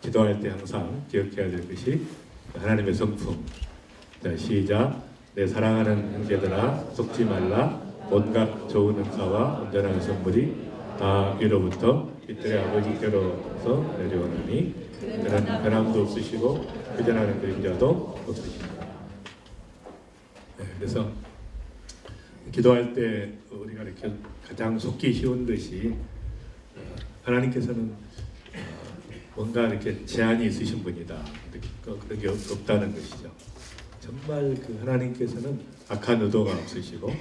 기도할 때 항상 기억해야 될 것이 하나님의 성품. 자, 시작. 내 사랑하는 형제들아 속지 말라. 온갖 좋은 은사와 온전한 선물이 다 위로부터 빛들의 아버지께로서 내려오느니 그는 변함도 없으시고 회전하는 그림자도 없으십니다. 네, 그래서 기도할 때 우리가 이렇게 가장 속기 쉬운 것이 하나님께서는 뭔가 이렇게 제한이 있으신 분이다. 그런 게 없다는 것이죠. 정말 그 하나님께서는 악한 의도가 없으시고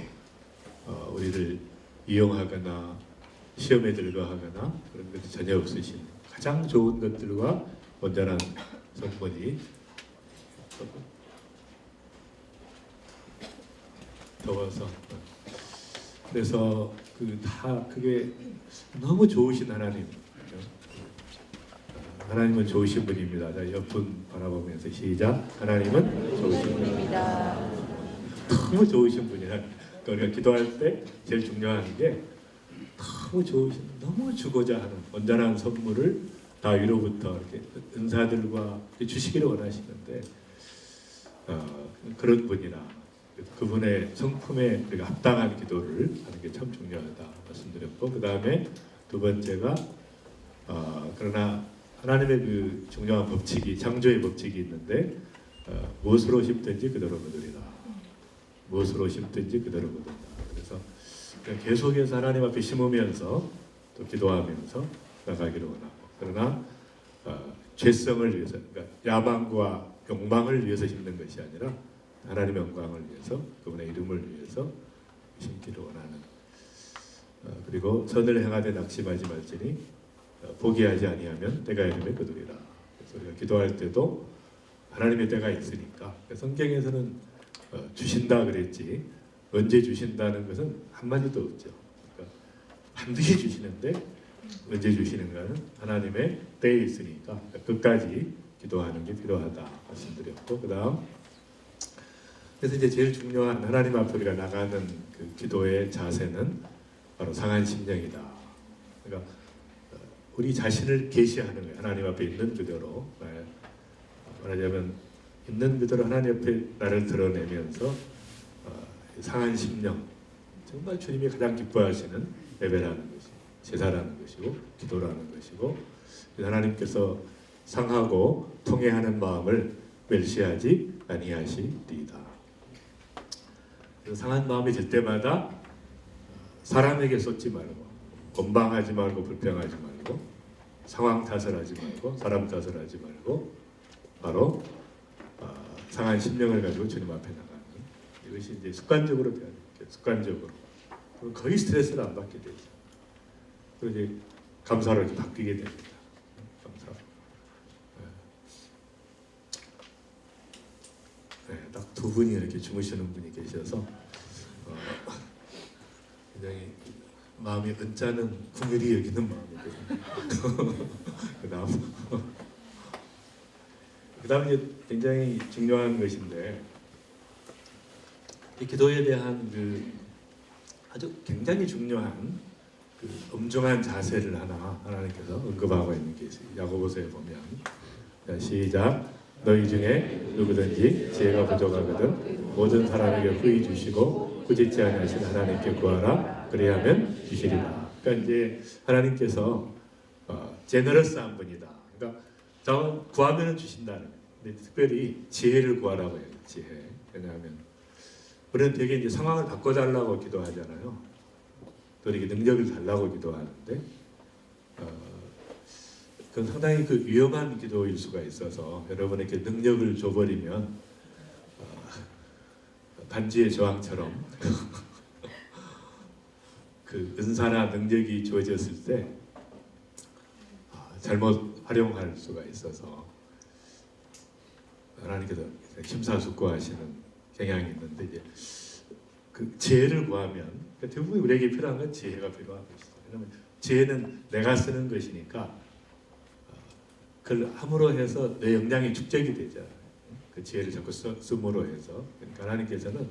우리를 이용하거나 시험에 들고 하거나 그런 것이 전혀 없으신 가장 좋은 것들과 온전한 성분이 더워서 그래서 그게 너무 좋으신 하나님. 하나님은 좋으신 분입니다. 자, 옆분 바라보면서 시작. 하나님은 좋으신 분입니다. 너무 좋으신 분이라 우리가 기도할 때 제일 중요한 게 너무 좋으신, 너무 주고자 하는 온전한 선물을 다 위로부터 이렇게 은사들과 주시기를 원하시는데 그런 분이라 그분의 성품에 우리가 합당한 기도를 하는 게 참 중요하다 말씀드렸고, 그 다음에 두 번째가 그러나 하나님의 그 중요한 법칙이 창조의 법칙이 있는데 무엇으로 심든지 그대로 거두리라. 무엇으로 심든지 그대로 거둔다. 그래서 계속해서 하나님 앞에 심으면서 또 기도하면서 나가기를 원하고, 그러나 죄성을 위해서, 그러니까 야망과 욕망을 위해서 심는 것이 아니라 하나님의 영광을 위해서, 그분의 이름을 위해서 심기를 원하는. 그리고 선을 행하되 낙심하지 말지니 포기하지 아니하면 때가 이름에 거두리라. 그래서 우리가 기도할 때도 하나님의 때가 있으니까, 성경에서는 주신다 그랬지 언제 주신다는 것은 한마디도 없죠. 그러니까 반드시 주시는데 언제 주시는가는 하나님의 때에 있으니까 끝까지 기도하는 게 필요하다 말씀드렸고, 그 다음 그래서 이제 제일 중요한 하나님 앞에 우리가 나가는 그 기도의 자세는 바로 상한 심령이다. 그러니까 우리 자신을 계시하는 거예요. 하나님 앞에 있는 그대로. 말하자면 있는 그대로 하나님 앞에 나를 드러내면서 상한 심령, 정말 주님이 가장 기뻐하시는 예배라는 것이 제사라는 것이고 기도라는 것이고, 하나님께서 상하고 통회하는 마음을 멸시하지 아니하시리이다. 상한 마음이 들 때마다 사람에게 쏟지 말고, 원망하지 말고, 불평하지 말고, 상황 탓을 하지 말고, 사람 탓을 하지 말고, 바로 상한 심령을 가지고 주님 앞에 나가는, 이것이 이제 습관적으로 돼야 돼요. 습관적으로. 그럼 거의 스트레스를 안 받게 되죠. 그리고 이제 감사로 이렇게 바뀌게 됩니다. 감사. 네, 딱 두 분이 이렇게 주무시는 분이 계셔서 굉장히 마음이 언짢은 궁일이 여기는 마음이거든요. 그 다음 이제 굉장히 중요한 것인데, 이 기도에 대한 그 아주 굉장히 중요한 그 엄중한 자세를 하나님께서 언급하고 있는 게 있어요. 야고보서에 보면 시작. 너희 중에 누구든지 지혜가 부족하거든 모든 사람에게 후히 주시고 꾸짖지 아니하신 하나님께 구하라. 그리하면 주시리라. 그러니까 이제 하나님께서 제너러스한 분이다. 그러니까 구하면 주신다는 거예요. 근데 특별히 지혜를 구하라고 해요. 지혜. 왜냐하면 우리는 되게 이제 상황을 바꿔달라고 기도하잖아요. 또 이렇게 능력을 달라고 기도하는데 그건 상당히 그 위험한 기도일 수가 있어서, 여러분에게 능력을 줘버리면 반지의 저항처럼 그 은사나 능력이 주어졌을 때 잘못 활용할 수가 있어서 하나님께서 심사숙고하시는 경향이 있는데, 이제 그 지혜를 구하면 대부분 우리에게 필요한 건 지혜가 필요한 것이죠. 왜냐하면 지혜는 내가 쓰는 것이니까 그걸 함으로 해서 내 역량이 축적이 되잖아요. 그 지혜를 자꾸 쓰므로 해서. 그러니까 하나님께서는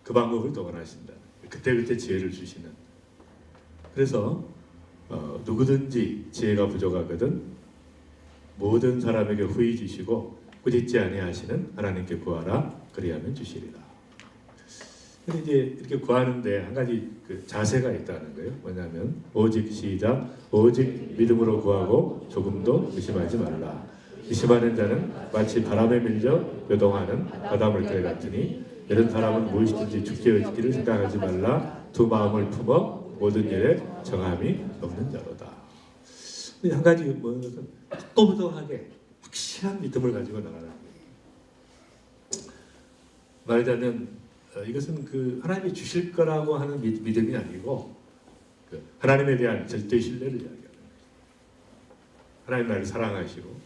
그 방법을 더 원하신다. 그때그때 지혜를 주시는. 그래서 누구든지 지혜가 부족하거든 모든 사람에게 후히 주시고 꾸짖지 아니하시는 하나님께 구하라 그리하면 주시리라. 근데 이제 이렇게 구하는데 한 가지 그 자세가 있다는 거예요. 뭐냐면 오직 시작 오직 믿음으로 구하고 조금도 의심하지 말라. 의심하는 자는 마치 바람에 밀려 요동하는 바닷물 개 같으니 이런 사람은 무엇이든지 죽게 얻기를 생각하지 말라. 두 마음을 품어 모든 일에 정함이 없는 자로다. 한 가지 뭐는 또무동하게 확실한 믿음을 가지고 나가는 거예요. 말하자면 이것은 그 하나님이 주실 거라고 하는 믿음이 아니고 그 하나님에 대한 절대 신뢰를 이야기하는 거예요. 하나님 나를 사랑하시고,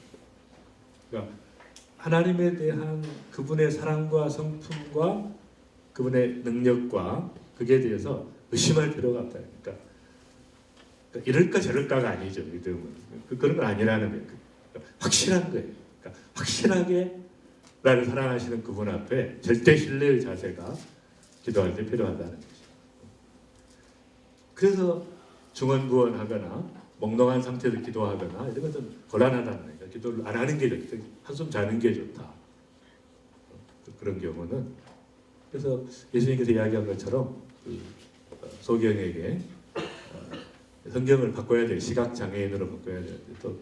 그러니까 하나님에 대한 그분의 사랑과 성품과 그분의 능력과 그게 대해서 의심할 필요가 없다. 그러니까 이럴까 저럴까가 아니죠. 믿음은 그런 건 아니라는 거예요. 그러니까 확실한 거예요. 그러니까 확실하게 나를 사랑하시는 그분 앞에 절대 신뢰의 자세가 기도할 때 필요하다는 것이죠. 그래서 중언부언하거나 몽롱한 상태에서 기도하거나 이런 것은 곤란하다는 거예요. 기도를 안 하는 게 좋다. 한숨 자는 게 좋다. 그런 경우는 그래서 예수님께서 이야기한 것처럼 그 소경에게 성경을 바꿔야 돼. 시각 장애인으로 바꿔야 돼. 또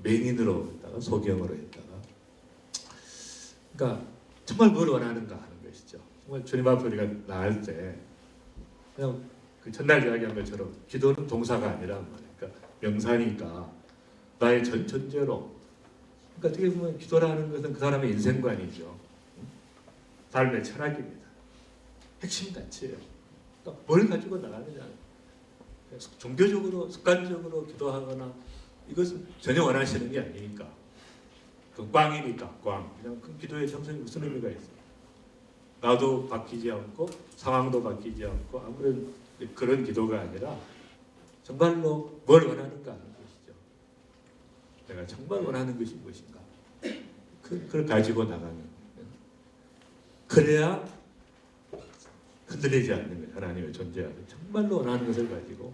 맹인으로 했다가 소경으로 했다가. 그러니까 정말 뭘 원하는가 하는 것이죠. 정말 주님 앞에 우리가 나갈 때 그냥 그 전날 이야기한 것처럼 기도는 동사가 아니라 그러니까 명사니까 나의 전체로. 그러니까 어떻게 보면 기도라는 것은 그 사람의 인생관이죠. 삶의 철학입니다. 핵심 가치예요. 그러니까 뭘 가지고 나가느냐. 종교적으로 습관적으로 기도하거나 이것은 전혀 원하시는 게 아니니까. 그 꽝이니까 꽝. 그냥 그 기도의 정성이 무슨 의미가 있어? 나도 바뀌지 않고 상황도 바뀌지 않고 아무런 그런 기도가 아니라 정말로 뭘 원하는가 하는 것이죠. 내가 정말 원하는 것이 무엇인가? 그걸 가지고 나가는. 그래야 흔들리지 않는 거예요. 하나님의 존재하고 정말로 원하는 것을 가지고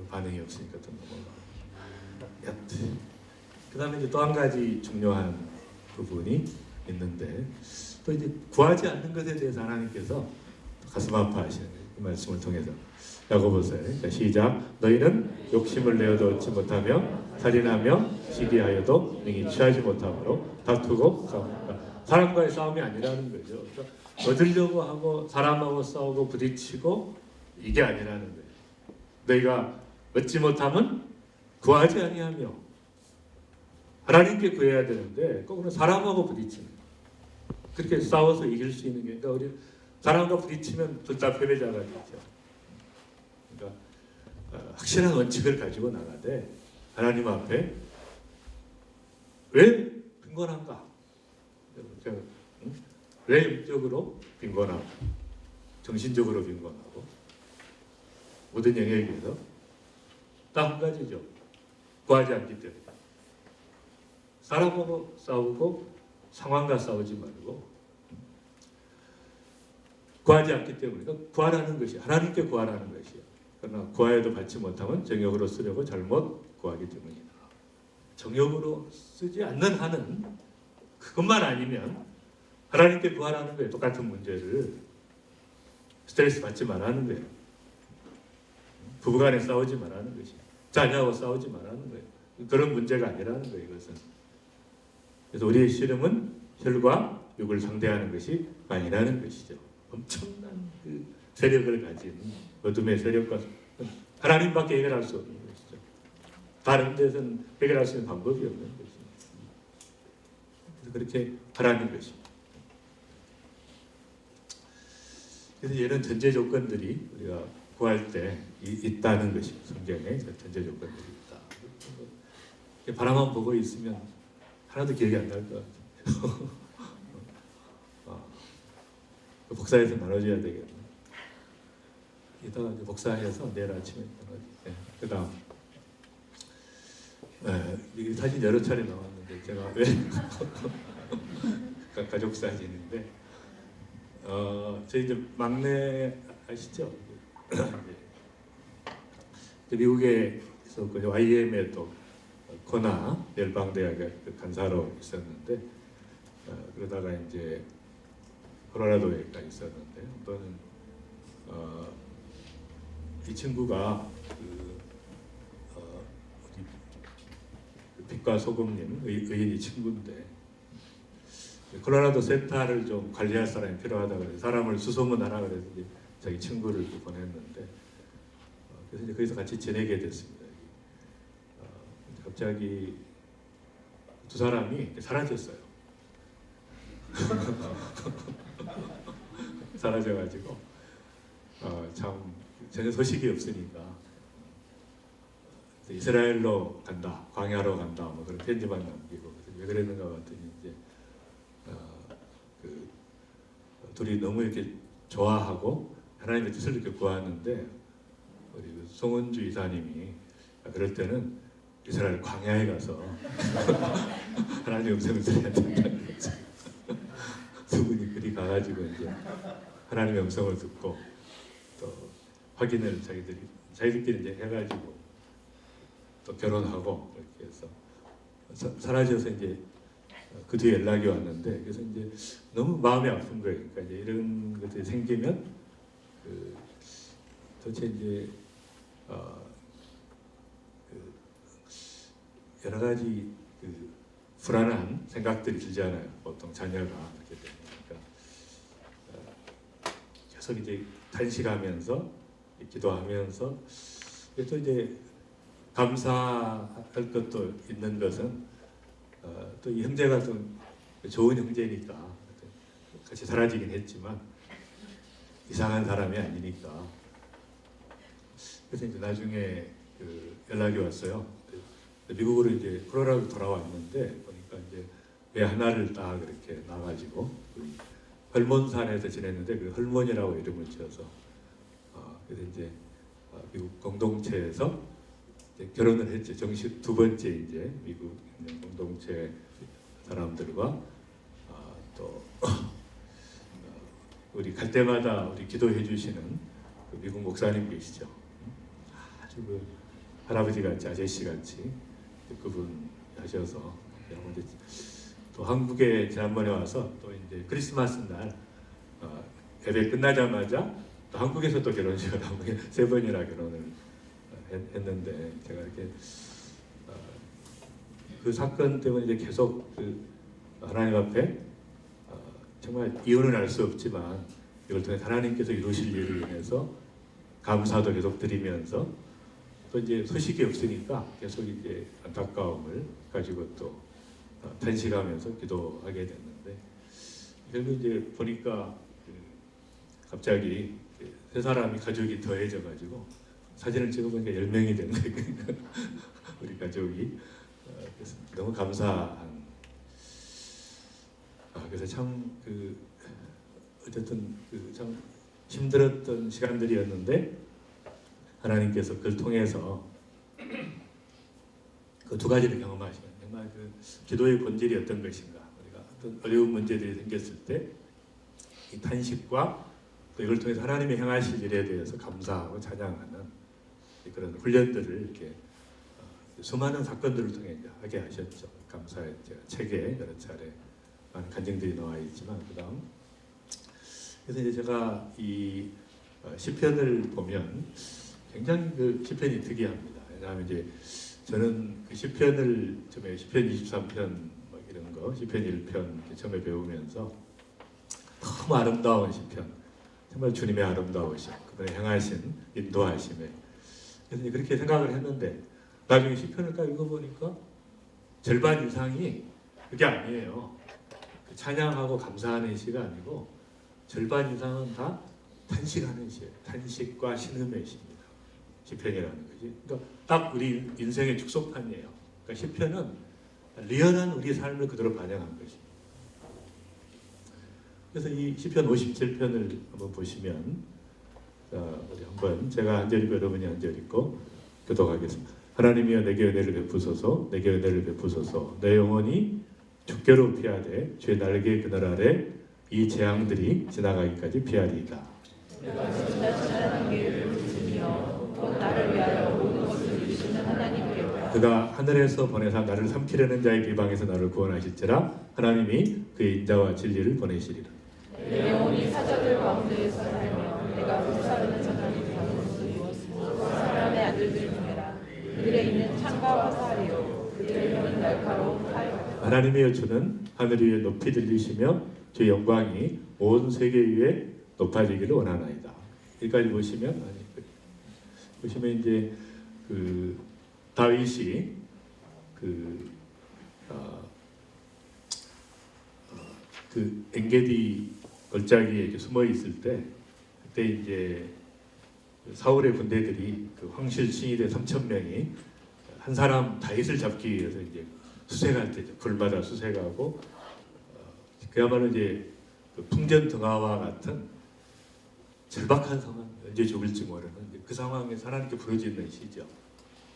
반응이 없으니까 또 넘어가. 그 다음에 이제 또 한 가지 중요한 부분이 있는데 또 이제 구하지 않는 것에 대해서 하나님께서 가슴 아파하시는 이 말씀을 통해서 야고보서에 시작 너희는 욕심을 내어도 얻지 못하며 살인하며 시기하여도 능히 취하지 못하므로 다투고 싸웁니다. 사람과의 싸움이 아니라는 거죠. 그러니까 얻으려고 하고 사람하고 싸우고 부딪히고 이게 아니라는 거예요. 너희가 얻지 못하면 구하지 아니하며 하나님께 구해야 되는데 거꾸로 사람하고 부딪히는 그렇게 싸워서 이길 수 있는 게 그러니까 우리 사람과 부딪히면 둘 다 패배자가 되죠. 그러니까 확실한 원칙을 가지고 나가되 하나님 앞에 왜 빈곤한가? 왜 영적으로 빈곤하고 정신적으로 빈곤하고 모든 영역에서 딱 한 가지죠. 구하지 않기 때문에. 사람하고 싸우고 상황과 싸우지 말고 구하지 않기 때문에 그러니까 구하라는 것이 하나님께 구하라는 것이에요. 그러나 구하여도 받지 못하면 정욕으로 쓰려고 잘못 구하기 때문이다. 정욕으로 쓰지 않는 한은 그것만 아니면 하나님께 구하라는 거예요. 똑같은 문제를 스트레스 받지 말라는 거예요. 부부간에 싸우지 말라는 것이 자녀하고 싸우지 말라는 거예요. 그런 문제가 아니라는 거예요. 이것은. 그래서 우리의 씨름은 혈과 육을 상대하는 것이 아니라는 것이죠. 엄청난 그 세력을 가진 어둠의 세력과 하나님밖에 해결할 수 없는 것이죠. 다른 데서는 해결할 수 있는 방법이 없는 것입니다. 그래서 그렇게 하라는 것입니다. 그래서 이런 전제 조건들이 우리가 구할 때 있다는 것입니다. 성경에 전제 조건들이 있다. 바라만 보고 있으면 하나도 기억이 안 날 것 같아요. 복사해서 나눠줘야 되겠네. 이따가 복사해서 내일 아침에 나눠줘. 그 다음 이 사진 여러 차례 나왔는데 제가 왜 가족 사진인데 저희 이제 막내 아시죠? 미국에서 그 YM에 또 코나 열방대학에 간사로 있었는데 그러다가 이제 콜로라도에가 있었는데 한번은 이 친구가 빛과 소금님 의인이 친구인데 콜로라도 센터를 좀 관리할 사람이 필요하다 그래서 사람을 수소문하라 그래서 이제 자기 친구를 또 보냈는데 그래서 이제 거기서 같이 지내게 됐습니다. 갑자기 두 사람이 사라졌어요. 사라져가지고 참 전혀 소식이 없으니까 이스라엘로 간다, 광야로 간다, 뭐 그런 편지만 남기고 왜 그랬는가 봤더니 이제 그 둘이 너무 이렇게 좋아하고 하나님의 뜻을 이렇게 구하는데 우리 송은주 이사님이 그럴 때는 이스라엘 광야에 가서 하나님의 음성을 들어야 된다는 거죠. 두 분이 그리 가가지고 이제 하나님의 음성을 듣고 또 확인을 자기들끼리 이제 해가지고 또 결혼하고 이렇게 해서 사라져서 이제 그 뒤에 연락이 왔는데 그래서 이제 너무 마음이 아픈 거예요. 그러니까 이제 이런 것들이 생기면 도대체 이제 여러 가지 불안한 생각들이 들잖아요. 보통 자녀가 그렇게 되니까 계속 이제 탄식하면서 기도하면서 또 이제 감사할 것도 있는 것은 또 이 형제가 좀 좋은 형제니까 같이 사라지긴 했지만 이상한 사람이 아니니까 그래서 이제 나중에 연락이 왔어요. 미국으로 이제 콜로라도 돌아왔는데 보니까 이제 애 하나를 딱 그렇게 낳아가지고 헐몬산에서 지냈는데 그 헐몬이라고 이름을 지어서 그래서 이제 미국 공동체에서 이제 결혼을 했죠. 정식 두 번째 이제 미국 공동체 사람들과 또 우리 갈 때마다 우리 기도해 주시는 그 미국 목사님 계시죠. 아주 그 할아버지 같이 아저씨 같이 그분 하셔서 또 한국에 지난번에 와서 또 이제 크리스마스 날 예배 끝나자마자 또 한국에서 또 결혼식을 하고 세 번이나 결혼을 했는데 제가 이렇게 그 사건 때문에 이제 계속 하나님 앞에 정말 이유는 알 수 없지만 이걸 통해 하나님께서 이루실 일을 인해서 감사도 계속 드리면서 또 이제 소식이 없으니까 계속 이제 안타까움을 가지고 또 탄식하면서 기도하게 됐는데 결국 이제 보니까 갑자기 세 사람이 가족이 더해져 가지고 사진을 찍어보니까 10명이 된 거예요. 우리 가족이 그래서 너무 감사한 그래서 참 어쨌든 참 힘들었던 시간들이었는데 하나님께서 그걸 통해서 그 두 가지를 경험하시면 정말 기도의 본질이 어떤 것인가 우리가 어떤 어려운 문제들이 생겼을 때 이 탄식과 또 이걸 통해서 하나님의 행하실 일에 대해서 감사하고 찬양하는 그런 훈련들을 이렇게 수많은 사건들을 통해 하게 하셨죠. 감사의 책에 여러 차례 많은 간증들이 나와 있지만 그다음 그래서 이제 제가 이 시편을 보면 굉장히 그 시편이 특이합니다. 왜냐하면 이제 저는 그 시편을 처음에 시편 23편 뭐 이런 거 시편 1편 처음에 배우면서 너무 아름다운 시편 정말 주님의 아름다우심 그분의 행하신 인도하심에 그래서 그렇게 생각을 했는데 나중에 시편을 딱 읽어보니까 절반 이상이 그게 아니에요. 찬양하고 감사하는 시가 아니고 절반 이상은 다 탄식하는 시예요. 탄식과 신음의 시입니다. 시편이라는 것이. 그러니까 딱 우리 인생의 축소판이에요. 그러니까 시편은 리얼한 우리 삶을 그대로 반영한 것입니다. 그래서 이 시편 57편을 한번 보시면 우리 한번 제가 한 절 읽고 여러분이 한 절 읽고 교독하겠습니다. 하나님이여 내게 은혜를 베푸소서 내게 은혜를 베푸소서 내 영혼이 죽게로 피하되 주의 날개 그늘 아래 이 재앙들이 지나가기까지 피하리이다. 내가 진짜 지나는 길을 부르짖으며 곧 나를 위하여 모든 것을 이루시는 하나님께 그가 하늘에서 보내사 나를 삼키려는 자의 비방에서 나를 구원하실지라. 하나님이 그의 인자와 진리를 보내시리라. 내 영혼이 사자들 가운데에서 살며 내가 불사르는 자들이 가는 곳을 이루었으며 사람의 아들들 중에라. 그들에 있는 창과 화살이요 그들의 혀는 날카로운 칼. 하나님의 주는 하늘 위에 높이 들리시며 주의 영광이 온 세계 위에 높아지기를 원하나이다. 여기까지 보시면 이제 그 다윗이 그 엔게디 골짜기에 이렇게 숨어 있을 때, 그때 이제 사울의 군대들이 그 황실 신위대 3,000명이 한 사람 다윗을 잡기 위해서 이제 수색할 때죠. 굴마다 수색하고 그야말로 이제 그 풍전등화와 같은 절박한 상황, 언제 죽을지 모르는 그 상황에 하나님께 부르짖는 시죠.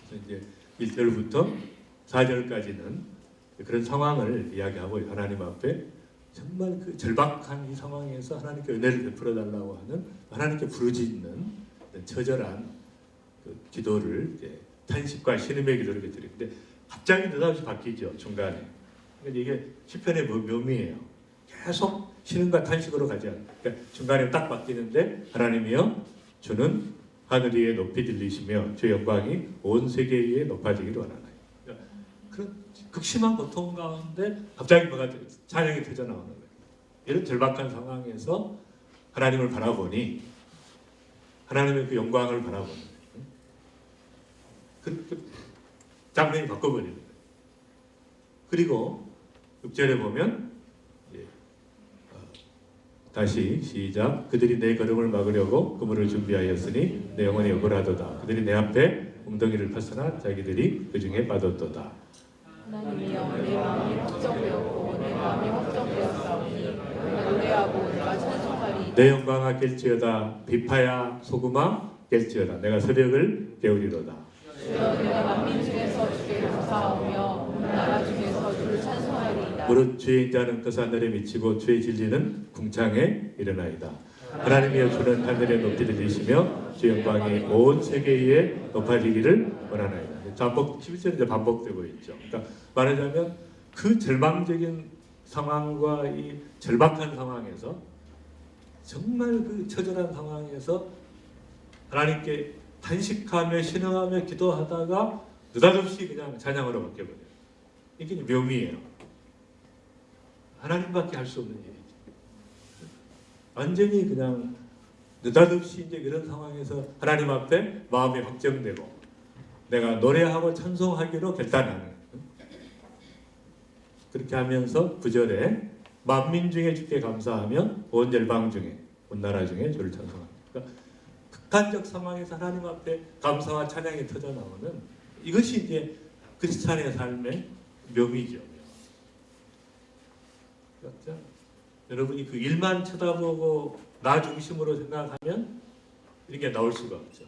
그래서 이제 1절부터 4절까지는 그런 상황을 이야기하고 하나님 앞에 정말 그 절박한 이 상황에서 하나님께 은혜를 베풀어 달라고 하는 하나님께 부르짖는 처절한 그 기도를 이제 탄식과 신음의 기도를 드리는데 갑자기 느닷없이 바뀌죠. 중간에. 그러니까 이게 시편의 묘미예요. 계속 신음과 탄식으로 가지 않아요. 그러니까 중간에 딱 바뀌는데 하나님이여 주는 하늘 위에 높이 들리시며 주의 영광이 온 세계 위에 높아지기를 원하나요. 그러니까 그런 극심한 고통 가운데 갑자기 뭐가 찬양이 터져 나오는 거예요. 이런 절박한 상황에서 하나님을 바라보니 하나님의 그 영광을 바라보는 거예요. 그 장면이 바꿔버리는 거예요. 그리고 6절에 보면 다시 시작. 그들이 내 걸음을 막으려고 그물을 준비하였으니 내 영혼이 억울하도다. 그들이 내 앞에 웅덩이를 파서나 자기들이 그 중에 빠졌도다. 하나님이여 내 마음이 확정되었고 내 마음이 확정되었사오니 내가 노래하고 내가 찬송하리. 내 영광아 깰지어다. 비파야 소금아 깰지어다. 내가 새벽을 깨우리로다. 주여 내가 만민 중에서 주께 감사하며 나라 중에서 주를 찬송하리이다. 무릇 주의 인자는 그 하늘에 미치고 주의 진리는 궁창에 일어나이다. 하나님이여 주는 하늘에 높이 들리시며 주의 영광이 온 세계 위에 높아지기를 원하나이다. 반복 11절은 이제 반복되고 있죠. 그러니까 말하자면 그 절망적인 상황과 이 절박한 상황에서 정말 그 처절한 상황에서 하나님께 탄식하며 신음하며 기도하다가 느닷없이 그냥 찬양으로 바뀌어버려요. 이게 묘미예요. 하나님밖에 할 수 없는 일이죠. 완전히 그냥 느닷없이 이제 그런 상황에서 하나님 앞에 마음이 확정되고 내가 노래하고 찬송하기로 결단하는 그렇게 하면서 9절에 만민 중에 주께 감사하며 온 열방 중에 온 나라 중에 주를 찬송합니다. 그러니까 극단적 상황에서 하나님 앞에 감사와 찬양이 터져 나오는 이것이 이제 크리스찬의 삶의 묘미죠. 그렇죠? 여러분이 그 일만 쳐다보고 나 중심으로 생각하면 이런 게 나올 수가 없죠.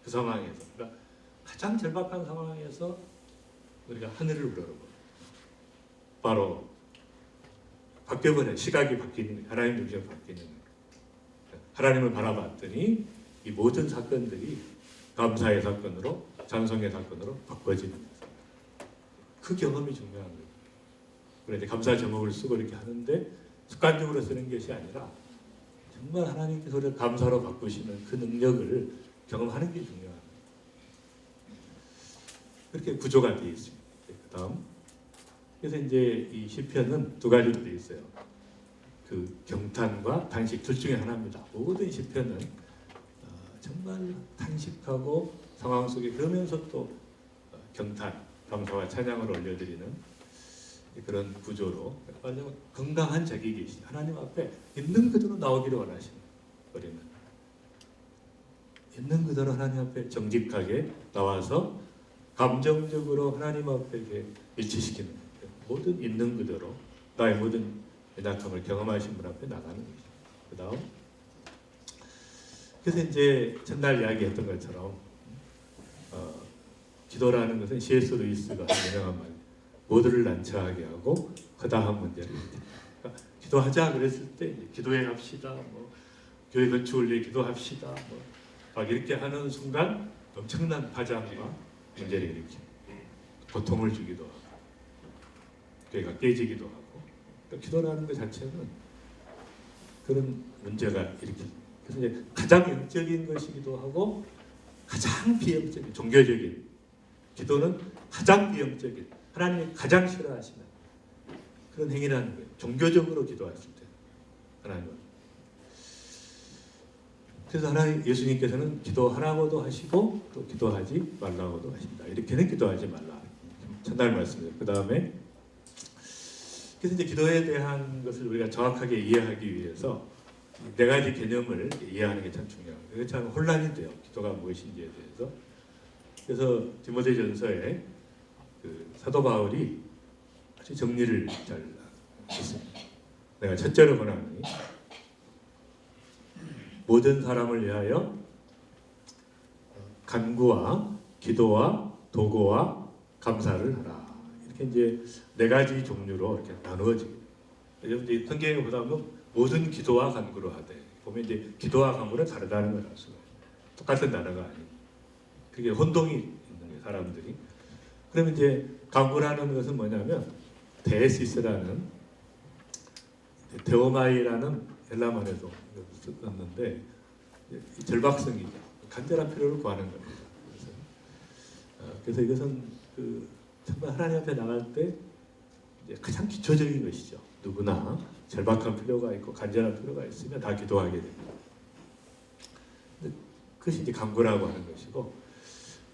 그 상황에서. 그러니까 가장 절박한 상황에서 우리가 하늘을 우러러보고 바로 바뀌어버려요. 시각이 바뀌는 거예요. 하나님 중심으로 바뀌는 거예요. 하나님을 바라봤더니 이 모든 사건들이 감사의 사건으로 찬송의 사건으로 바꿔지는 거예요. 그 경험이 중요한 거예요. 그런데 감사 제목을 쓰고 이렇게 하는데 습관적으로 쓰는 것이 아니라 정말 하나님께서 우리를 감사로 바꾸시는 그 능력을 경험하는 게 중요한 거예요. 그렇게 구조가 되어 있습니다. 그 다음 그래서 이제 이 시편은 두 가지로 되어 있어요. 그 경탄과 탄식 둘 중에 하나입니다. 모든 시편은 정말 탄식하고 상황 속에 그러면서 또 경탄, 감사와 찬양을 올려드리는 그런 구조로 말하자면 건강한 자기 계시 하나님 앞에 있는 그대로 나오기를 원하시는 우리는 있는 그대로 하나님 앞에 정직하게 나와서 감정적으로 하나님 앞에 일치시키는 모든 있는 그대로 나의 모든 연약함을 경험하신 분 앞에 나가는 것이죠. 그 다음 그래서 이제 전날 이야기했던 것처럼 기도라는 것은 C.S. 루이스가 유명한 말 모두를 난처하게 하고 허다한 문제를 그러니까 기도하자 그랬을 때 기도해 합시다 교회 건축을 위해 기도합시다. 막 이렇게 하는 순간 엄청난 파장과 문제를 일으키고 고통을 주기도 하고 교회가 깨지기도 하고 그러니까 기도라는 것 자체는 그런 문제가 일으키고 그래서 이제 가장 영적인 것이기도 하고 가장 비영적인 종교적인 기도는 가장 비영적인 하나님이 가장 싫어하시는 그런 행위라는 거예요. 종교적으로 기도했을 때 하나님은 그래서 하나님 예수님께서는 기도하라고도 하시고 또 기도하지 말라고도 하신다. 이렇게는 기도하지 말라. 첫날 말씀이에요. 그 다음에 그래서 이제 기도에 대한 것을 우리가 정확하게 이해하기 위해서 네 가지 개념을 이해하는 게 참 중요합니다. 그게 참 혼란이 돼요. 기도가 무엇인지에 대해서. 그래서 디모데전서에 그 사도 바울이 아주 정리를 잘 했습니다. 내가 첫째로 권하노니 모든 사람을 위하여 간구와 기도와 도구와 감사를 하라. 이렇게 이제 네 가지 종류로 이렇게 나누어집니다. 여러분 성경에 보다 보면 모든 기도와 간구로 하되 보면 이제 기도와 간구는 다르다는 걸 알 수가 있어요. 똑같은 단어가 아니고 그게 혼동이 있는 거예요, 사람들이. 그러면 이제 간구라는 것은 뭐냐면 데시스라는 데오마이라는 헬라말에도 썼는데 절박성이죠. 간절한 필요를 구하는 겁니다. 그래서 이것은 정말 하나님 앞에 나갈 때 가장 기초적인 것이죠. 누구나 절박한 필요가 있고 간절한 필요가 있으면 다 기도하게 됩니다. 그것이 이제 간구라고 하는 것이고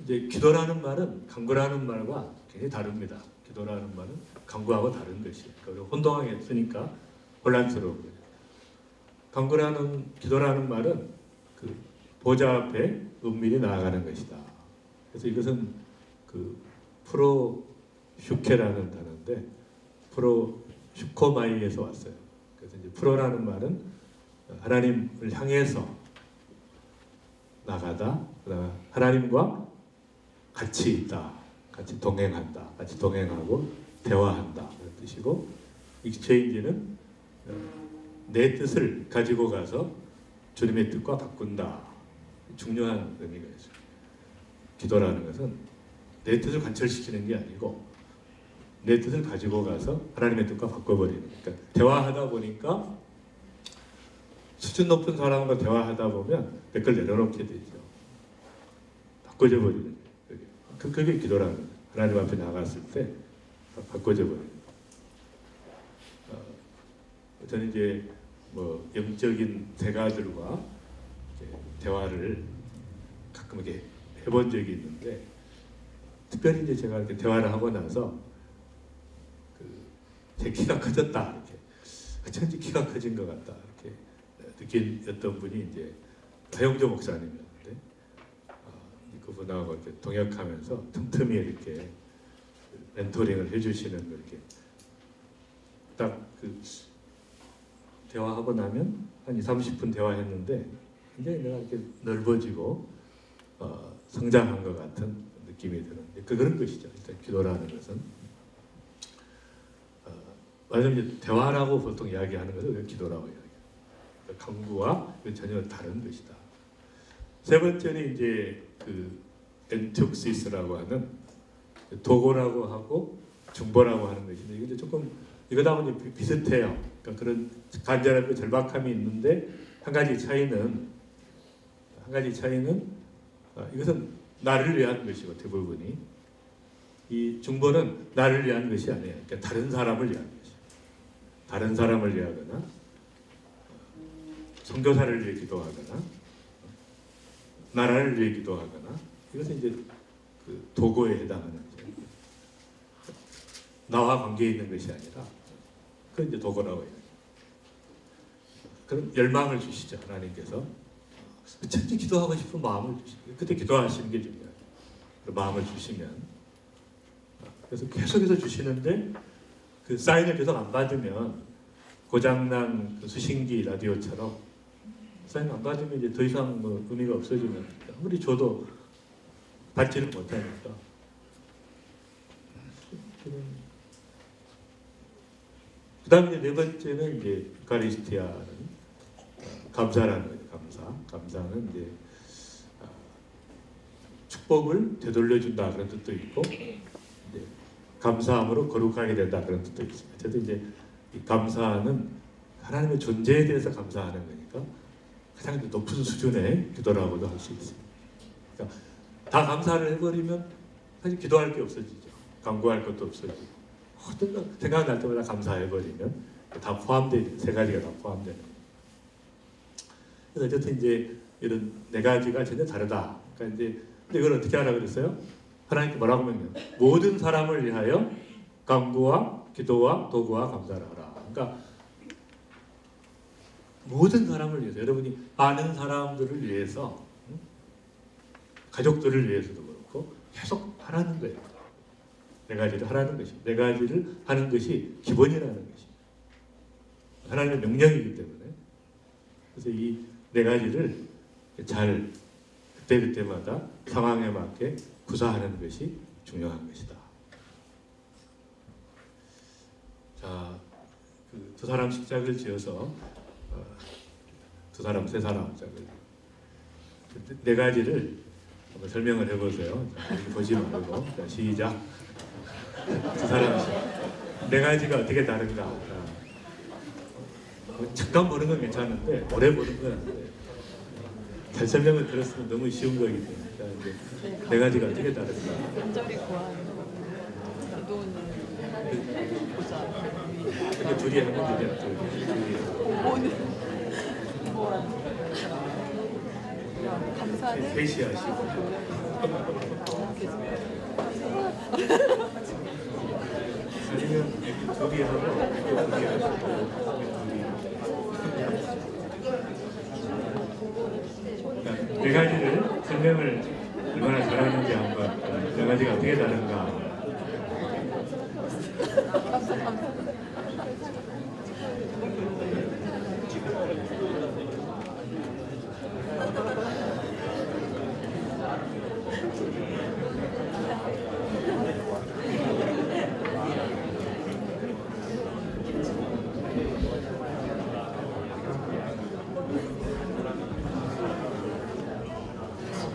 이제 기도라는 말은 간구라는 말과 굉장히 다릅니다. 기도라는 말은 간구하고 다른 것이에요. 그러니까 혼동하게 쓰니까 혼란스러운 거예요. 기도라는 말은 그 보좌 앞에 은밀히 나아가는 것이다. 그래서 이것은 그 프로슈케라는 단어인데 프로슈코마이에서 왔어요. 그래서 이제 프로라는 말은 하나님을 향해서 나가다, 그다음에 하나님과 같이 있다, 같이 동행한다, 같이 동행하고 대화한다 그런 뜻이고 익스체인지는 내 뜻을 가지고 가서 주님의 뜻과 바꾼다. 중요한 의미가 있어요. 기도라는 것은 내 뜻을 관철시키는 게 아니고 내 뜻을 가지고 가서 하나님의 뜻과 바꿔버리는 거예요. 그러니까 대화하다 보니까 수준 높은 사람과 대화하다 보면 그걸 내려놓게 되죠. 바꿔져 버리는 거예요. 그게 기도라는 거예요. 하나님 앞에 나갔을 때 바꿔져 버리는 거예요. 저는 이제 뭐 영적인 대가들과 대화를 가끔 이렇게 해본 적이 있는데 특별히 이제 제가 이렇게 대화를 하고 나서 제 키가 커졌다 이렇게 어쩐지 키가 커진 것 같다 이렇게 느꼈던 분이 이제 하영조 목사님이었는데 그분하고 이렇게 동역하면서 틈틈이 이렇게 멘토링을 해주시는 거 이렇게 딱 대화하고 나면 한 20-30분 대화했는데 굉장히 내가 이렇게 넓어지고 성장한 것 같은 느낌이 드는데 그런 것이죠. 일단 기도라는 것은 말하자면 이제 대화라고 보통 이야기하는 것을 기도라고 이야기해요. 그러니까 간구와 전혀 다른 것이다. 세 번째는 이제 엔툭시스라고 하는 도고라고 하고 중보라고 하는 것인데 이게 조금 이거다 보니 비슷해요. 그러니까 그런 간절함과 절박함이 있는데 한 가지 차이는 이것은 나를 위한 것이고 대부분이 이 중보는 나를 위한 것이 아니에요. 그러니까 다른 사람을 위한 것이. 다른 사람을 위하거나 선교사를 위해 기도하거나 나라를 위해 기도하거나 이것은 이제 도고에 해당하는 거죠. 나와 관계 있는 것이 아니라 그건 이제 도고라고 해요. 그런 열망을 주시죠. 하나님께서 천지 기도하고 싶은 마음을 주시죠. 그때 기도하시는 게 중요해요. 그 마음을 주시면 그래서 계속해서 주시는데 그 사인을 계속 안 받으면 고장난 수신기 라디오처럼 사인 안 받으면 이제 더 이상 뭐 의미가 없어지면 아무리 줘도 받지를 못하니까 그 다음에 네 번째는 이제 유카리스티아는 감사라는 거죠. 감사는 이제 축복을 되돌려준다 그런 뜻도 있고, 이제 감사함으로 거룩하게 된다 그런 뜻도 있습니다. 저도 이제 이 감사는 하나님의 존재에 대해서 감사하는 거니까 가장 높은 수준의 기도라고도 할 수 있습니다. 그러니까 다 감사를 해버리면 사실 기도할 게 없어지죠. 간구할 것도 없어지고, 어떤 거 생각날 때마다 감사해버리면 다 포함되는, 세 가지가 다 포함되는 거예요. 그래서 어쨌든 이제 이런 네 가지가 전혀 다르다. 그러니까 이제 근데 이걸 어떻게 하라 그랬어요? 하나님께 뭐라고 하면 모든 사람을 위하여 간구와 기도와 도구와 감사를 하라. 그러니까 모든 사람을 위해서, 여러분이 아는 사람들을 위해서, 가족들을 위해서도 그렇고 계속 하라는 거예요. 네 가지를 하라는 것이, 네 가지를 하는 것이 기본이라는 것이 하나님의 명령이기 때문에, 그래서 이 네 가지를 잘 그때그때마다 상황에 맞게 구사하는 것이 중요한 것이다. 자, 그 두 사람 식작을 지어서 두 사람, 세 사람 짝을 네 가지를 한번 설명을 해보세요. 자, 여기 보지 말고, 자, 시작. 두 사람씩 네 가지가 어떻게 다른가? 잠깐 보는 건 괜찮은데 오래 보는 건 안 돼요. 잘 설명을 들었으면 너무 쉬운 거기 때문에. 자, 이제 네 가지가 어떻게 다른가? 간절히 구하는 기도는 보자. 이렇게 둘이 하면 되잖아. 둘이. 오는 감사는 셋이 하시고. 아니면 둘이 하고 둘이 하시고. 네 가지를 설명을 얼마나 잘하는지 한번, 네 가지가 어떻게 다른가.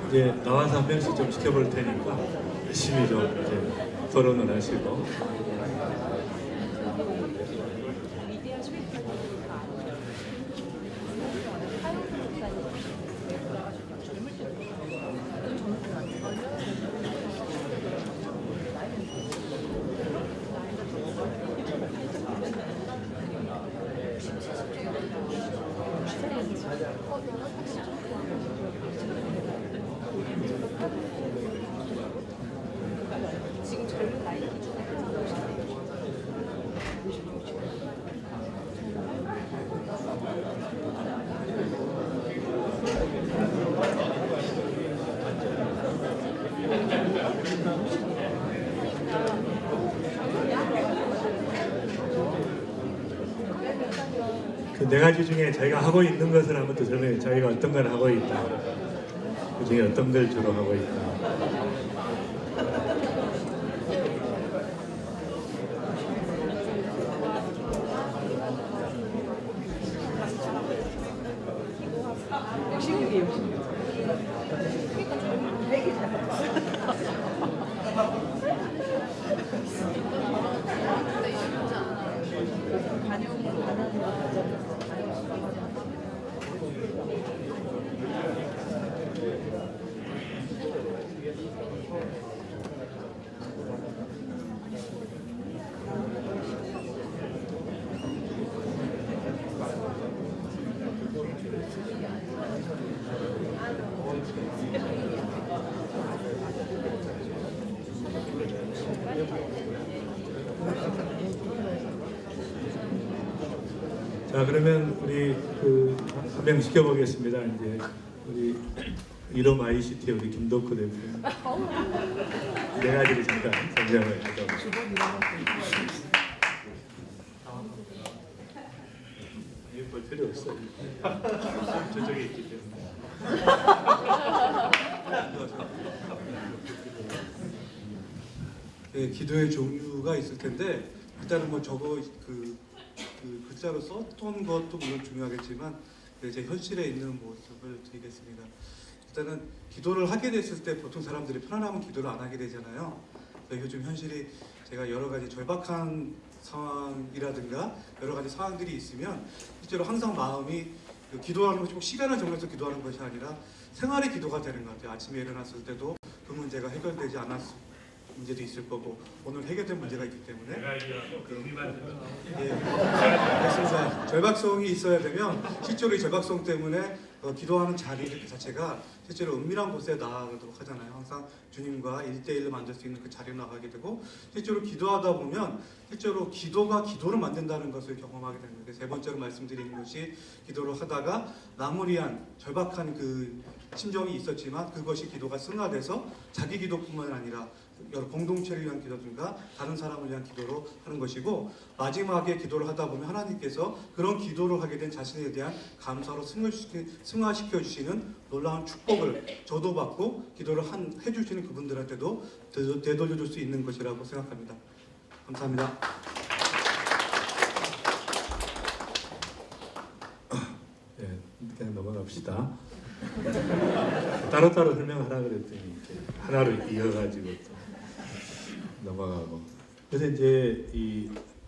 이제 나와서 한 명씩 좀 시켜볼 테니까 열심히 좀 이제 토론을 하시고. 그 네 가지 중에 자기가 하고 있는 것을 한번 또 설명해. 자기가 어떤 걸 하고 있다. 그 중에 어떤 걸 주로 하고 있다. 자, 그러면 우리 한 명 시켜보겠습니다. 이제 우리 이름 ICT 우리 김덕호 대표님 네 가지를 잠깐 설명을 하자고. 볼 필요 없어요. 저쪽에 있기 때문에. 네, 기도의 종류가 있을 텐데 일단은 뭐 저거 그 글자로 썼던 것도 물론 중요하겠지만 제 현실에 있는 모습을 드리겠습니다. 일단은 기도를 하게 됐을 때 보통 사람들이 편안하면 기도를 안 하게 되잖아요. 요즘 현실이 제가 여러 가지 절박한 상황이라든가 여러 가지 상황들이 있으면 실제로 항상 마음이 기도하는 것이 꼭 시간을 정해서 기도하는 것이 아니라 생활의 기도가 되는 것 같아요. 아침에 일어났을 때도 그 문제가 해결되지 않았을 문제도 있을 거고 오늘 해결된 문제가 있기 때문에 그렇습니다. 절박성이 있어야 되면 실제로 이 절박성 때문에 기도하는 자리 자체가 실제로 은밀한 곳에 나아가도록 하잖아요. 항상 주님과 1대1로 만들 수 있는 그 자리로 나가게 되고 실제로 기도하다 보면 실제로 기도가 기도를 만든다는 것을 경험하게 되는 거예요. 세 번째로 말씀드리는 것이 기도를 하다가 나무리한 절박한 그 심정이 있었지만 그것이 기도가 승화돼서 자기 기도뿐만 아니라 여러 공동체를 위한 기도든가 다른 사람을 위한 기도로 하는 것이고 마지막에 기도를 하다 보면 하나님께서 그런 기도를 하게 된 자신에 대한 감사로 승화시켜 주시는 놀라운 축복을 저도 받고 기도를 해주시는 그분들한테도 되돌려줄 수 있는 것이라고 생각합니다. 감사합니다. 네, 그냥 넘어갑시다. 따로따로 설명하라 그랬더니 이렇게 하나로 이어가지고 또 넘어가고. 그래서 이제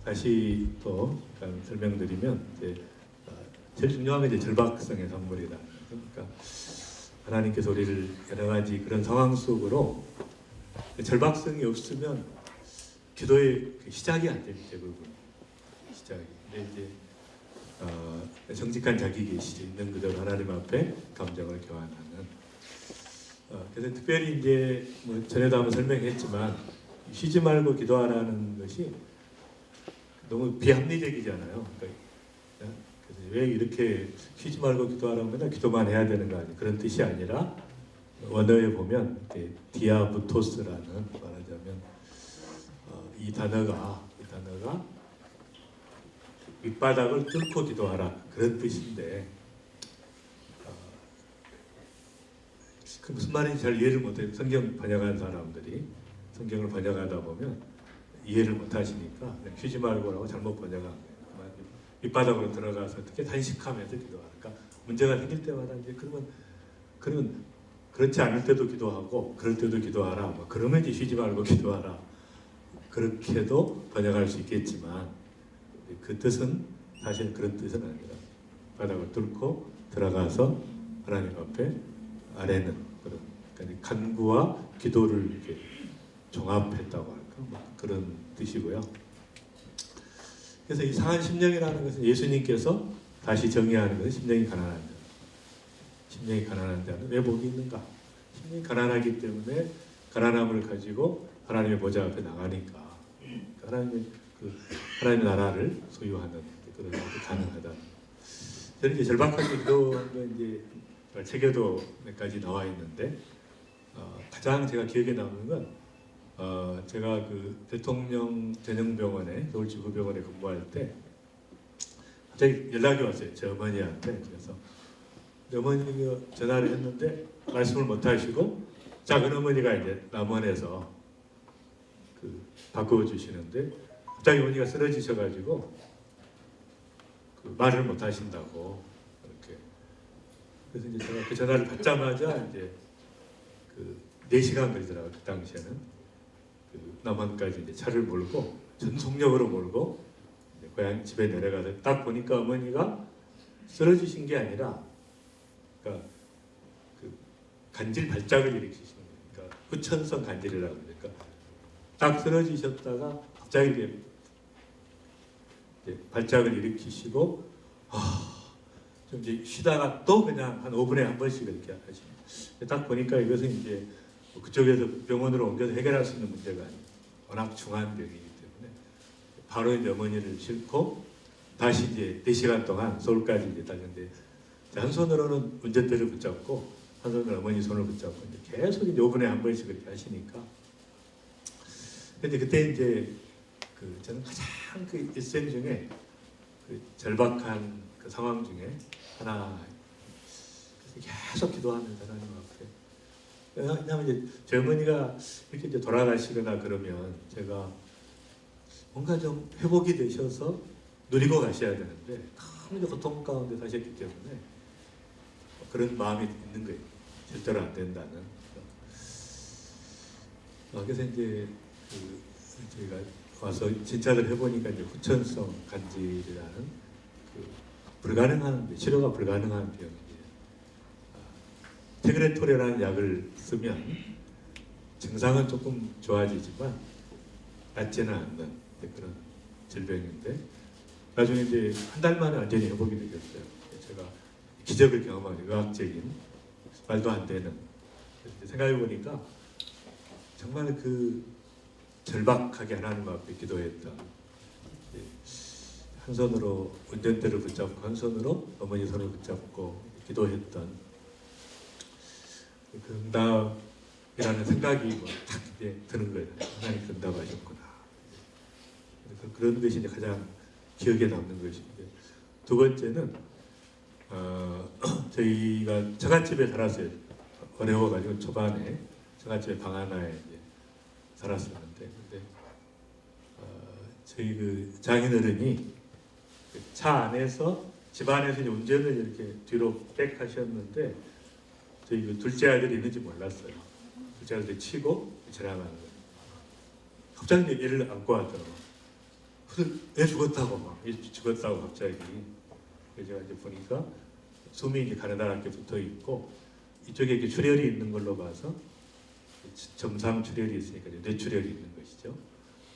다시 또 설명드리면 제일 중요한 게 이제 절박성의 선물이다. 그러니까 하나님께서 우리를 여러 가지 그런 상황 속으로 절박성이 없으면 기도의 시작이 안 됩니다. 대부분 시작이. 근데 이제 정직한 자기 계시 있는 그대로 하나님 앞에 감정을 교환하는. 그래서 특별히 이제 뭐 전에도 한번 설명했지만 쉬지 말고 기도하라는 것이 너무 비합리적이잖아요. 그러니까 그래서 왜 이렇게 쉬지 말고 기도하라고 맨날 기도만 해야 되는 거 아니에요? 그런 뜻이 아니라 원어에 보면 디아부토스라는 말하자면 이 단어가 밑바닥을 뚫고 기도하라 그런 뜻인데 그 무슨 말인지 잘 이해를 못해요. 성경 번역한 사람들이 성경을 번역하다 보면 이해를 못하시니까 그냥 쉬지 말고라고 잘못 번역한 거예요. 밑바닥으로 들어가서 어떻게 단식하면서 기도하니까 그러니까 문제가 생길 때마다 이제 그러면 그렇지 않을 때도 기도하고 그럴 때도 기도하라. 뭐 그러면 이제 쉬지 말고 기도하라. 그렇게도 번역할 수 있겠지만 그 뜻은 사실 그런 뜻은 아니라 바닥을 뚫고 들어가서 하나님 앞에 아뢰는 그런 그러니까 간구와 기도를 이렇게 종합했다고 할까 그런 뜻이고요. 그래서 이 상한 심령이라는 것은 예수님께서 다시 정의하는 것은 심령이 가난한 자. 심령이 가난한 자는 왜 복이 있는가? 심령이 가난하기 때문에 가난함을 가지고 하나님의 보좌 앞에 나가니까 하나님의 나라를 소유하는 그런 것이 가능하다. 저는 이제 절박한 기도는 이제 책에도 몇 가지 나와 있는데 가장 제가 기억에 남는 건 제가 그 대통령 전용병원에 서울지구병원에 근무할 때 갑자기 연락이 왔어요. 제 어머니한테. 그래서 어머니가 전화를 했는데 말씀을 못 하시고 작은 어머니가 이제 남원에서 바꿔 주시는데 갑자기 어머니가 쓰러지셔가지고 말을 못 하신다고 이렇게. 그래서 이제 제가 그 전화를 받자마자 이제 4시간 걸리더라고요. 그 당시에는. 남원까지 이제 차를 몰고 전속력으로 몰고 고향 집에 내려가서 딱 보니까 어머니가 쓰러지신 게 아니라 그러니까 간질 발작을 일으키시는 거예요. 그러니까 후천성 간질이라고 그러니까 딱 쓰러지셨다가 갑자기 이제 발작을 일으키시고 좀 이제 쉬다가 또 그냥 한 5분에 한 번씩 이렇게 하시는. 딱 보니까 이것은 이제 그쪽에서 병원으로 옮겨서 해결할 수 있는 문제가 아니에요. 워낙 중한 병이기 때문에 바로 이제 어머니를 싣고 다시 이제 4시간 동안 서울까지 이제 달렸는데 한 손으로는 운전대를 붙잡고 한 손으로 어머니 손을 붙잡고 이제 계속 이제 5분에 한 번씩 그렇게 하시니까. 근데 그때 이제 저는 가장 일생 중에 절박한 상황 중에 하나 계속 기도하는 사람인 것 같아요. 왜냐하면 이제 제 어머니가 이렇게 이제 돌아가시거나 그러면 제가 뭔가 좀 회복이 되셔서 누리고 가셔야 되는데 너무 이제 고통 가운데 사셨기 때문에 그런 마음이 있는 거예요. 절대로 안 된다는. 그래서 이제 저희가 와서 진찰을 해보니까 이제 후천성 간질이라는 불가능한 치료가 불가능한 병이에요. 테그레토레라는 약을 쓰면 증상은 조금 좋아지지만 낫지는 않는 그런 질병인데 나중에 이제 한 달 만에 완전히 회복이 되겠어요. 제가 기적을 경험한 의학적인 말도 안 되는 생각해 보니까 정말 그 절박하게 하나님 앞에 기도했던 한 손으로 운전대를 붙잡고 한 손으로 어머니 손을 붙잡고 기도했던 그 응답이라는 생각이 딱 이제 드는 거예요. 하나님 응답하셨구나. 그런 것이 이제 가장 기억에 남는 것인데 두 번째는 저희가 처갓집에 살았어요. 어려워가지고 초반에 처갓집에 방 하나에 이제 살았었는데 근데 저희 그 장인어른이 차 안에서 집 안에서 이제 운전을 이렇게 뒤로 백 하셨는데 저희 그 둘째 아들이 있는지 몰랐어요. 둘째 아들이 치고 지나가는 거예요. 갑자기 얘를 안고 하더라고요. 애 죽었다고 막, 얘 죽었다고 갑자기. 그래서 제가 이제 보니까 숨이 이제 가느다랗게 붙어 있고 이쪽에 이렇게 출혈이 있는 걸로 봐서 점상 출혈이 있으니까 이제 뇌출혈이 있는 것이죠.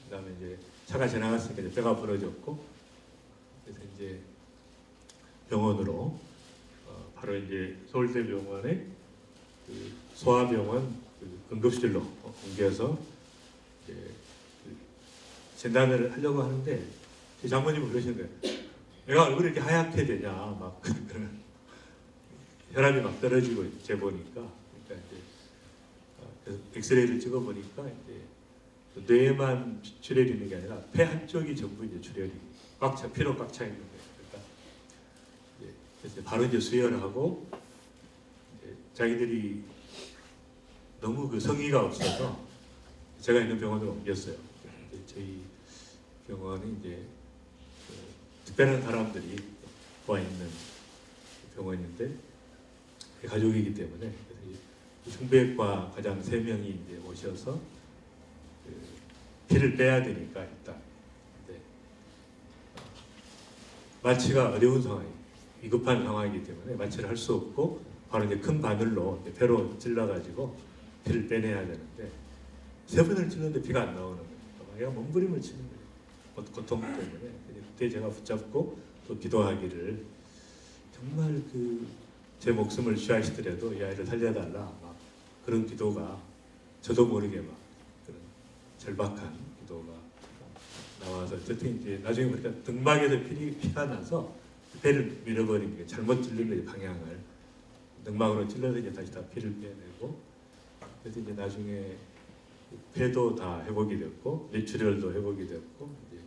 그다음에 이제 차가 지나갔으니까 이제 뼈가 부러졌고 그래서 이제 병원으로 바로 이제 서울대병원의 그 소아병원 그 응급실로 옮겨서 이제 진단을 하려고 하는데 제 장모님이 그러시는 거예요. 내가 얼굴이 이렇게 하얗게 되냐 막 그런 혈압이 막 떨어지고 재보니까 그러니까 이제 엑스레이를 찍어보니까 이제 뇌에만 출혈이 있는 게 아니라 폐 한쪽이 전부 이제 출혈이 피로 꽉 차 있는 거예요. 그러니까 이제 그래서 바로 이제 수혈하고 이제 자기들이 너무 그 성의가 없어서 제가 있는 병원으로 옮겼어요. 저희 병원이 이제 특별한 사람들이 와 있는 병원인데 가족이기 때문에 흉부외과 과장 3명이 이제 오셔서 피를 빼야 되니까 일단 마취가 어려운 상황이 위급한 상황이기 때문에 마취를 할 수 없고 바로 이제 큰 바늘로 폐로 찔러가지고 피를 빼내야 되는데 3번을 찔렀는데 피가 안 나오는 거예요. 얘가 몸부림을 치는 거예요. 고통 때문에. 그때 제가 붙잡고 또 기도하기를 정말 제 목숨을 취하시더라도 이 아이를 살려달라 막 그런 기도가 저도 모르게 막 그런 절박한 기도가 나와서 어쨌든 이제 나중에 보니까 등막에서 피가 나서 배를 밀어버린 게 잘못 찔린 거예요. 방향을 등막으로 찔러서 이제 다시 다 피를 빼내고 그래서 이제 나중에 폐도 다 회복이 됐고 뇌출혈도 회복이 됐고 이제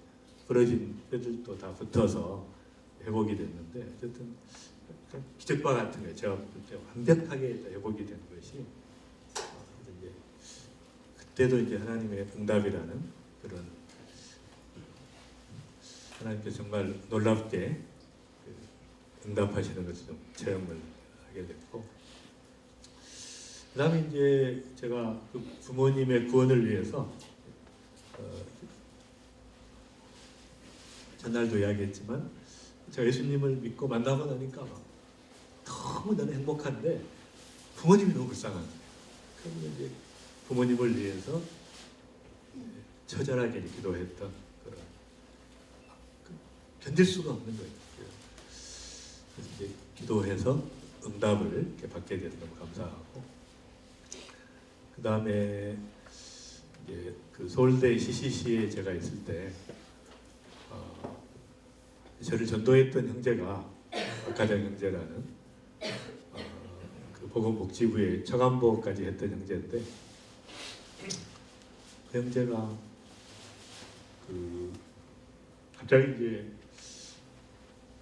부러진 뼈들도 다 붙어서 회복이 됐는데 어쨌든 기적과 같은 거예요. 제가 완벽하게 회복이 된 것이 이제 그때도 이제 하나님의 응답이라는 그런 하나님께서 정말 놀랍게 응답하시는 것을 좀 체험을 하게 됐고 그 다음에 이제 제가 그 부모님의 구원을 위해서 전날도 이야기했지만 제가 예수님을 믿고 만나고 나니까 막 너무너무 행복한데 부모님이 너무 불쌍한 거예요. 그러면 이제 부모님을 위해서 처절하게 기도했던 그런 견딜 수가 없는 거예요. 그래서 이제 기도해서 응답을 이렇게 받게 돼서 너무 감사하고 그 다음에 이제 그 서울대 CCC에 제가 있을 때 저를 전도했던 형제가 박하정 형제라는 그 보건복지부의 처간보까지 했던 형제인데 그 형제가 갑자기 이제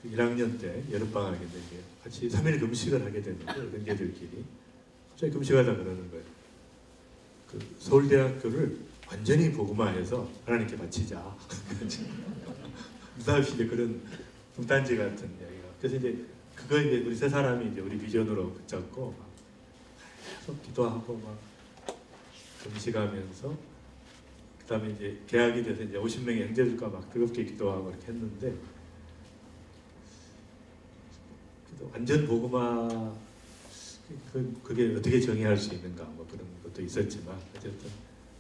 그 1학년 때 여름방학인데 같이 3일 금식을 하게 됐는데 형제들끼리 갑자기 금식하자 그러는 거예요. 그 서울대학교를 완전히 복음화해서 하나님께 바치자. 느닷없이 이제 그런 붕단지 같은 이야기가. 그래서 이제 그거 이제 우리 세 사람이 이제 우리 비전으로 붙잡고 막 계속 기도하고 막 금식하면서 그다음에 이제 계약이 돼서 이제 50명의 형제들과 막 뜨겁게 기도하고 이렇게 했는데 완전 복음화 그게 어떻게 정의할 수 있는가 뭐 그런 것도 있었지만 어쨌든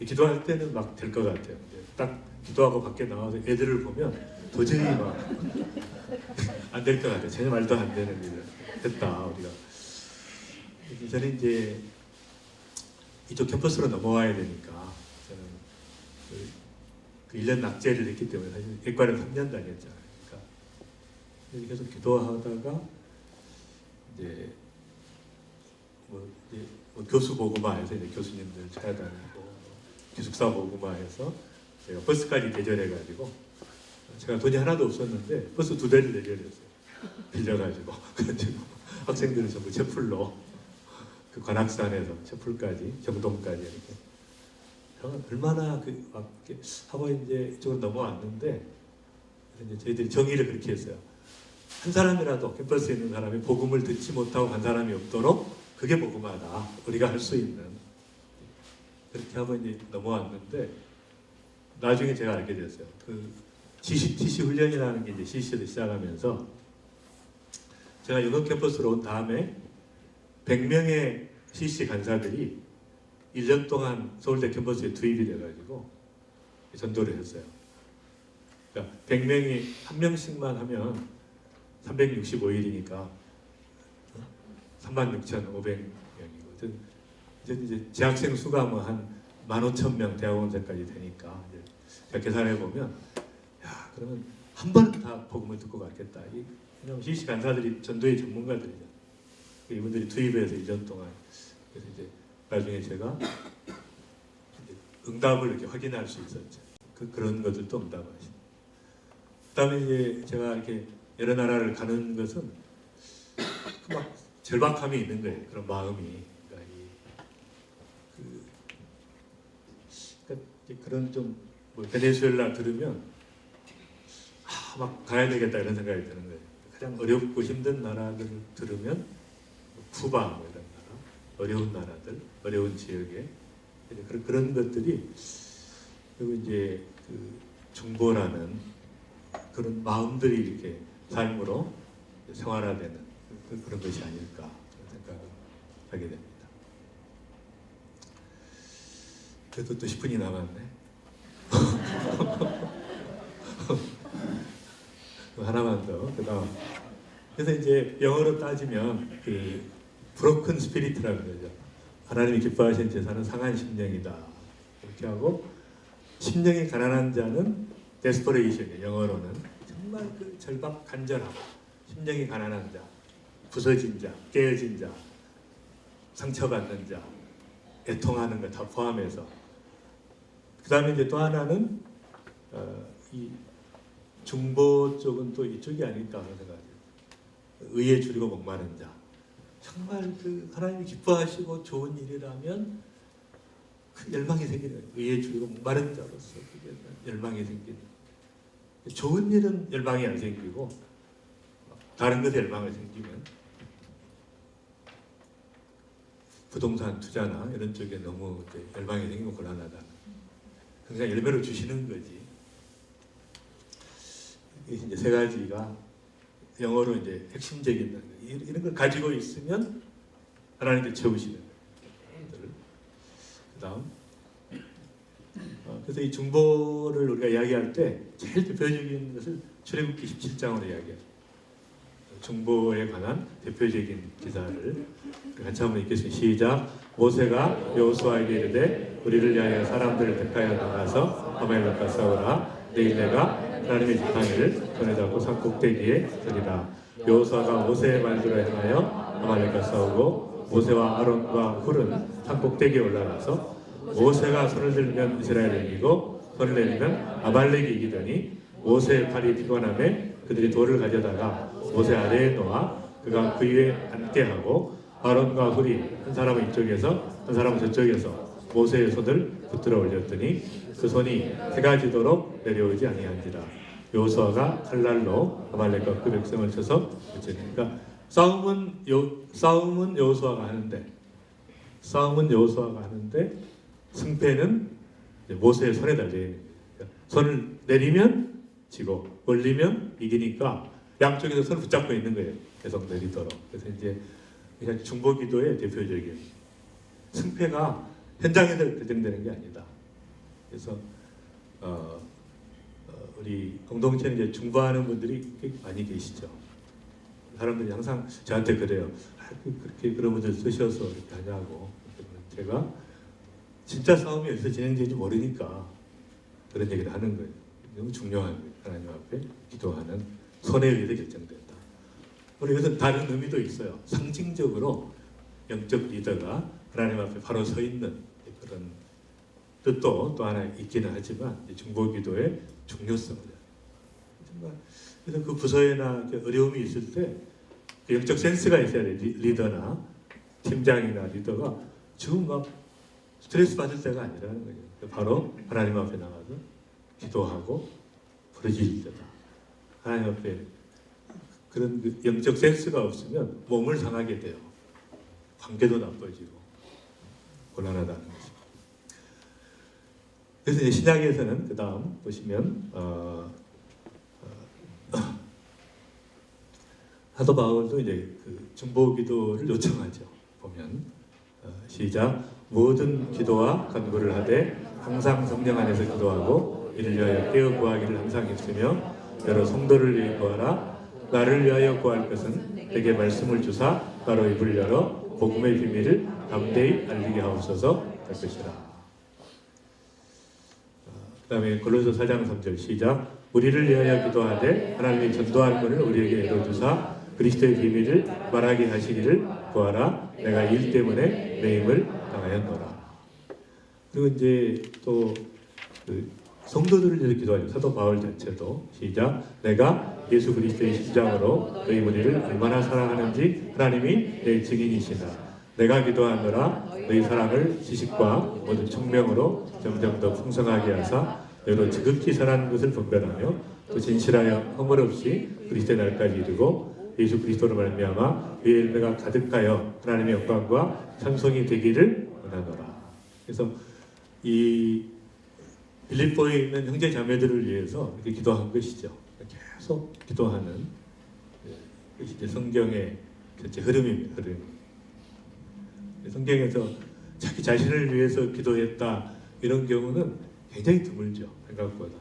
기도할 때는 막 될 것 같아요. 이제 딱 기도하고 밖에 나와서 애들을 보면 도저히 막 안 될 것 같아요. 전혀 말도 안 되는 일을 했다 우리가. 저는 이제 이쪽 캠퍼스로 넘어와야 되니까 저는 그 1년 낙제를 했기 때문에 사실 예과를 3년 다녔잖아요. 그러니까 계속 기도하다가 이제 뭐 교수 보고마에서 이제 교수님들 찾아다니고 기숙사 보고마에서 제가 버스까지 대절해가지고 제가 돈이 하나도 없었는데 버스 2대를 대절했어요. 빌려가지고 그래가지고 학생들은 전부 채플로 그 관악산에서 채플까지 정동까지 이렇게 얼마나 막 이렇게 하고 이제 이쪽으로 넘어왔는데 이제 저희들이 정의를 그렇게 했어요. 한 사람이라도 캠퍼스에 있는 사람이 복음을 듣지 못하고 간 사람이 없도록 그게 복음화다. 우리가 할 수 있는 그렇게 하고 이제 넘어왔는데 나중에 제가 알게 됐어요. 그 GCTC 훈련이라는 게 이제 CC를 시작하면서 제가 영어 캠퍼스로 온 다음에 100명의 CC 간사들이 1년 동안 서울대 캠퍼스에 투입이 돼가지고 전도를 했어요. 그러니까 100명이 한 명씩만 하면 365일이니까 36,500명이거든. 이제 재학생 수가 뭐 한 15,000명 대학원생까지 되니까 이제 제가 계산해 보면 야 그러면 한 번은 다 복음을 듣고 갔겠다. 왜냐면 CC 간사들이 전도의 전문가들이죠. 이분들이 투입해서 1년 동안 그래서 이제 나중에 제가 이제 응답을 이렇게 확인할 수 있었죠. 그런 것들도 응답하시고. 그다음에 이제 제가 이렇게 여러 나라를 가는 것은 막 절박함이 있는 거예요. 그런 마음이. 그러니까 그런 좀뭐 베네수엘라 들으면 막 가야 되겠다 이런 생각이 드는 거예요. 가장 어렵고 힘든 나라들을 들으면 쿠바 뭐 이런 나라, 어려운 나라들, 어려운 지역에 그런 것들이 그리고 이제 그 중보라는 그런 마음들이 이렇게 삶으로 생활화되는 그런 것이 아닐까 생각을 하게 됩니다. 그래도 또 10분이 남았네. 하나만 더. 그다음 그래서 이제 영어로 따지면 그 브로큰 스피리트라는 거죠. 하나님이 기뻐하신 제사는 상한 심령이다. 이렇게 하고 심령이 가난한 자는 데스퍼레이션이에요. 영어로는 정말 그 절박 간절함. 심령이 가난한 자, 부서진 자, 깨어진 자, 상처받는 자, 애통하는 거 다 포함해서. 그 다음에 이제 또 하나는 이 중보 쪽은 또 이쪽이 아닐까 하는 생각이에요. 의에 줄이고 목마른 자. 정말 그 하나님이 기뻐하시고 좋은 일이라면 그 열망이 생기는 거예요. 의에 줄이고 목마른 자로서 그게 열망이 생기는. 좋은 일은 열망이 안 생기고 다른 것에 열망이 생기면 부동산 투자나 이런 쪽에 너무 이제 열망이 생기고 곤란하다. 그러니까 열매를 주시는 거지. 이제 세 가지가 영어로 이제 핵심적인 이런 걸 가지고 있으면 하나님께 채우시는 것들. 그다음 그래서 이 중보를 우리가 이야기할 때 제일 대표적인 것을 출애굽기 17장으로 이야기해요. 중보에 관한 대표적인 기사를 같이 한번 읽겠습니다. 시작. 모세가 여호수아에게 이르되 우리를 위하여 사람들을 택하여 나가서 아말렉과 싸우라. 내일 내가 하나님의 지팡이를 손에 잡고 산 꼭대기에 서리라. 여호수아가 모세의 말대로 행하여 아말렉과 싸우고 모세와 아론과 훌은 산 꼭대기에 올라가서 모세가 손을 들면 이스라엘을 이기고 손을 내리면 아말렉이 이기더니 모세의 팔이 피곤함에 그들이 돌을 가져다가 모세 아래에 놓아 그가 그 위에 앉게 하고 아론과 훌이 한 사람은 이쪽에서 한 사람은 저쪽에서 모세의 손을 붙들어 올렸더니 그 손이 해가 지도록 내려오지 아니한지라. 여호수아가 칼날로 아말렉과 그 백성을 쳐서 그러니까 싸움은 여호수아가 하는데 승패는 이제 모세의 손에 달려 있는 거예요. 손을 내리면 지고 올리면 이기니까 양쪽에서 손을 붙잡고 있는 거예요. 계속 내리도록. 그래서 이제 그냥 중보기도의 대표적인 승패가 현장에서 결정되는 게 아니다. 그래서 우리 공동체는 이제 중보하는 분들이 꽤 많이 계시죠. 사람들이 항상 저한테 그래요. 그렇게 그런 분들 쓰셔서 이렇게 하냐고. 제가 진짜 싸움이 어디서 진행되는지 모르니까 그런 얘기를 하는 거예요. 너무 중요한 거예요. 하나님 앞에 기도하는 손에 의해서 결정된다. 그리고 이것은 다른 의미도 있어요. 상징적으로 영적 리더가 하나님 앞에 바로 서 있는 그런 뜻도 또 하나 있기는 하지만 중보기도의 중요성을 정말 그래서 그 부서에나 어려움이 있을 때 그 영적 센스가 있어야 돼. 리더나 팀장이나 리더가 지금 막 스트레스 받을 때가 아니라는 거예요. 바로 하나님 앞에 나가서 기도하고 부르짖을 때다. 하나님 앞에 그런 그 영적 센스가 없으면 몸을 상하게 돼요. 관계도 나빠지고 곤란하다는 거죠. 그래서 이제 신약에서는 그 다음 보시면 사도 바울도 이제 그 중보기도를 요청하죠. 보면 시작. 모든 기도와 간구를 하되 항상 성령 안에서 기도하고 이를 위하여 깨어 구하기를 항상 힘쓰며 여러 성도를 위해 구하라. 나를 위하여 구할 것은 내게 말씀을 주사 바로 입을 열어 복음의 비밀을 담대히 알리게 하옵소서 할 것이라. 그 다음에 골로새 4장 3절 시작. 우리를 위하여 기도하되 하나님이 전도할 것을 우리에게 이루어주사 그리스도의 비밀을 말하게 하시기를 구하라. 내가 일 때문에 매임을 당하였노라. 그리고 이제 또 그 성도들을 위해서 기도하죠. 사도 바울 자체도 시작. 내가 예수 그리스도의 심장으로 너희 무리를 얼마나 사랑하는지 하나님이 내 증인이시나. 내가 기도하노라. 너희 사랑을 지식과 모든 청명으로 점점 더 풍성하게 하사 너희로 지극히 선한 것을 분별하며 또 진실하여 허물 없이 그리스도의 날까지 이르고 예수 그리스도로 말미암아 그의 열매가 가득하여 하나님의 영광과 찬송이 되기를 원하노라. 그래서 이 빌립보에 있는 형제 자매들을 위해서 이렇게 기도한 것이죠. 계속 기도하는 것이 이제 성경의 전체 흐름입니다. 흐름. 성경에서 자기 자신을 위해서 기도했다 이런 경우는 굉장히 드물죠. 생각보다.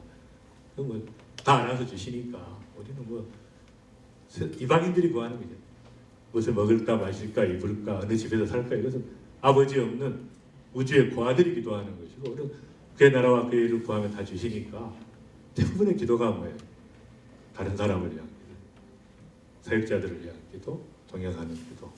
다 알아서 주시니까 우리는 뭐 이방인들이 구하는 거죠. 무엇을 먹을까 마실까 입을까 어느 집에서 살까 이것은 아버지 없는 우주의 고아들이 기도하는 것이고 우리는 그의 나라와 그의 일을 구하면 다 주시니까 대부분의 기도가 뭐예요? 다른 사람을 위한 기도, 사역자들을 위한 기도, 동역하는 기도